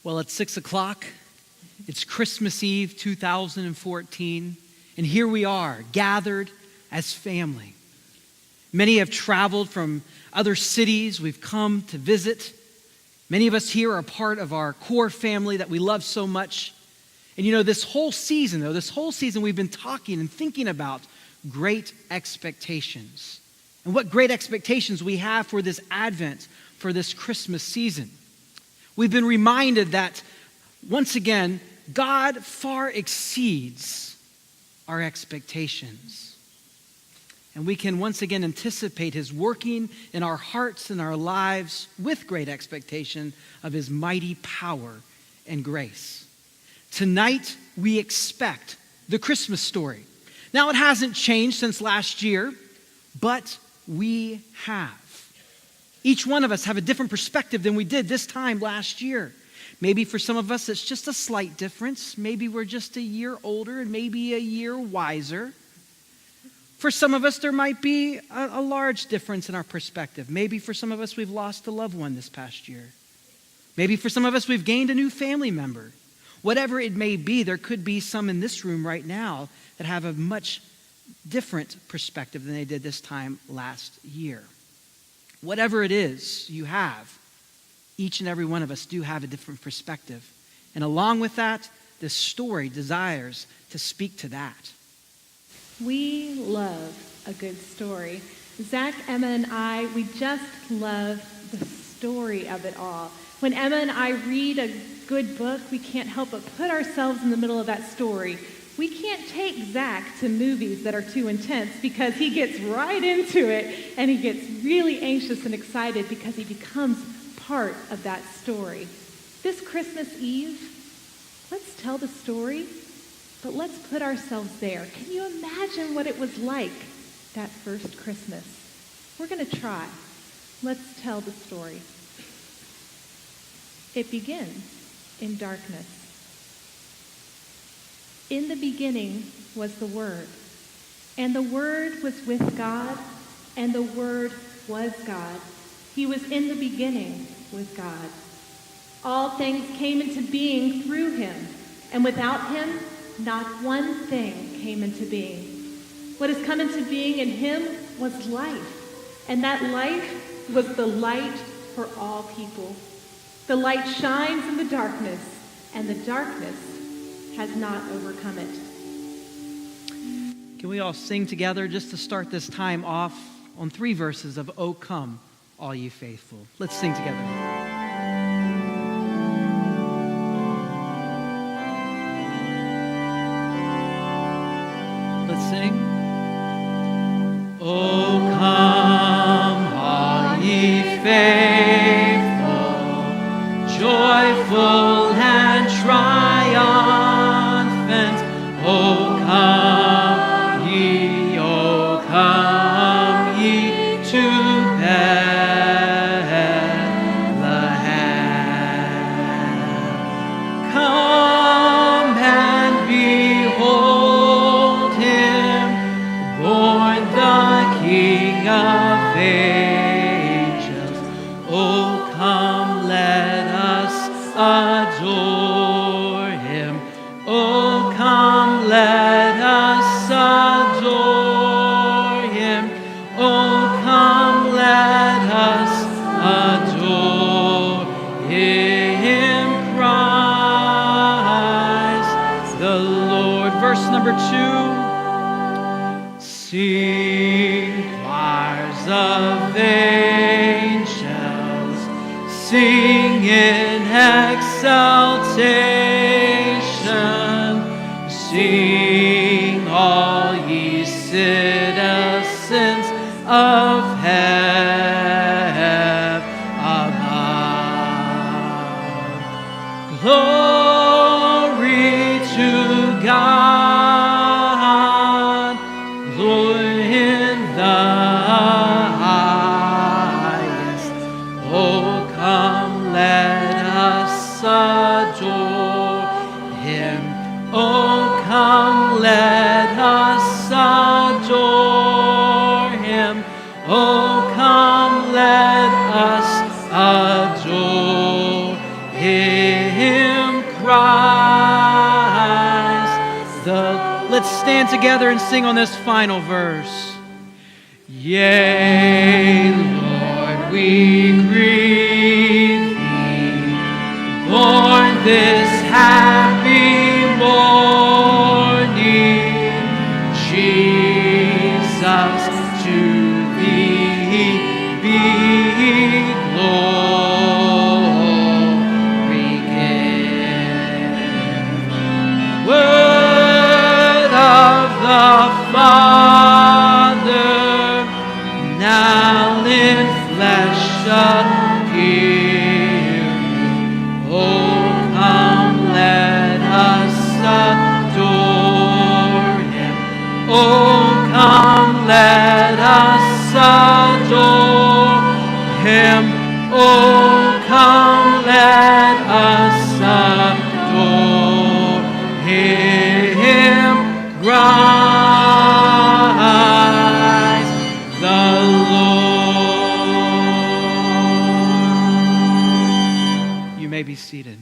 Well, it's 6 o'clock. It's Christmas Eve 2014. And here we are, gathered as family. Many have traveled from other cities. We've come to visit. Many of us here are part of our core family that we love so much. And you know, this whole season we've been talking and thinking about great expectations. And what great expectations we have for this Advent, for this Christmas season. We've been reminded that, once again, God far exceeds our expectations. And we can once again anticipate His working in our hearts and our lives with great expectation of His mighty power and grace. Tonight, we expect the Christmas story. Now, it hasn't changed since last year, but we have. Each one of us have a different perspective than we did this time last year. Maybe for some of us, it's just a slight difference. Maybe we're just a year older and maybe a year wiser. For some of us, there might be a large difference in our perspective. Maybe for some of us, we've lost a loved one this past year. Maybe for some of us, we've gained a new family member. Whatever it may be, there could be some in this room right now that have a much different perspective than they did this time last year. Whatever it is you have, each and every one of us do have a different perspective. And along with that, this story desires to speak to that. We love a good story. Zach, Emma, and I, we just love the story of it all. When Emma and I read a good book, we can't help but put ourselves in the middle of that story. We can't take Zach to movies that are too intense because he gets right into it and he gets really anxious and excited because he becomes part of that story. This Christmas Eve, let's tell the story, but let's put ourselves there. Can you imagine what it was like that first Christmas? We're going to try. Let's tell the story. It begins in darkness. In the beginning was the Word, and the Word was with God, and the Word was God. He was in the beginning with God. All things came into being through Him, and without Him, not one thing came into being. What has come into being in Him was life, and that life was the light for all people. The light shines in the darkness, and the darkness has not overcome it. Can we all sing together just to start this time off on 3 verses of "O Come, All Ye Faithful"? Let's sing together. Let's sing. O come, all ye faithful, joyful and triumphant. O come ye to Bethlehem. Come and behold Him, born the King of angels. O come, let us adore Him. Oh, come, let us adore Him. Oh, come, let us adore Him. Christ the Lord. Verse number 2. Sing, choirs of angels, sing in exaltation. Sing, all ye citizens of heaven above. Glory to God, glory in the highest. Oh, come, let us adore Him. Oh, come, let us adore Him. Oh, come. let's stand together and sing on this final verse. Yea, Lord, we greet thee, born this happy morning, Jesus, to thee be glory given. Word of the Father, now in flesh appearing. Oh, come, let us adore him. Oh, come, let us adore him. Oh, come, let us adore him. Rise, the Lord. You may be seated.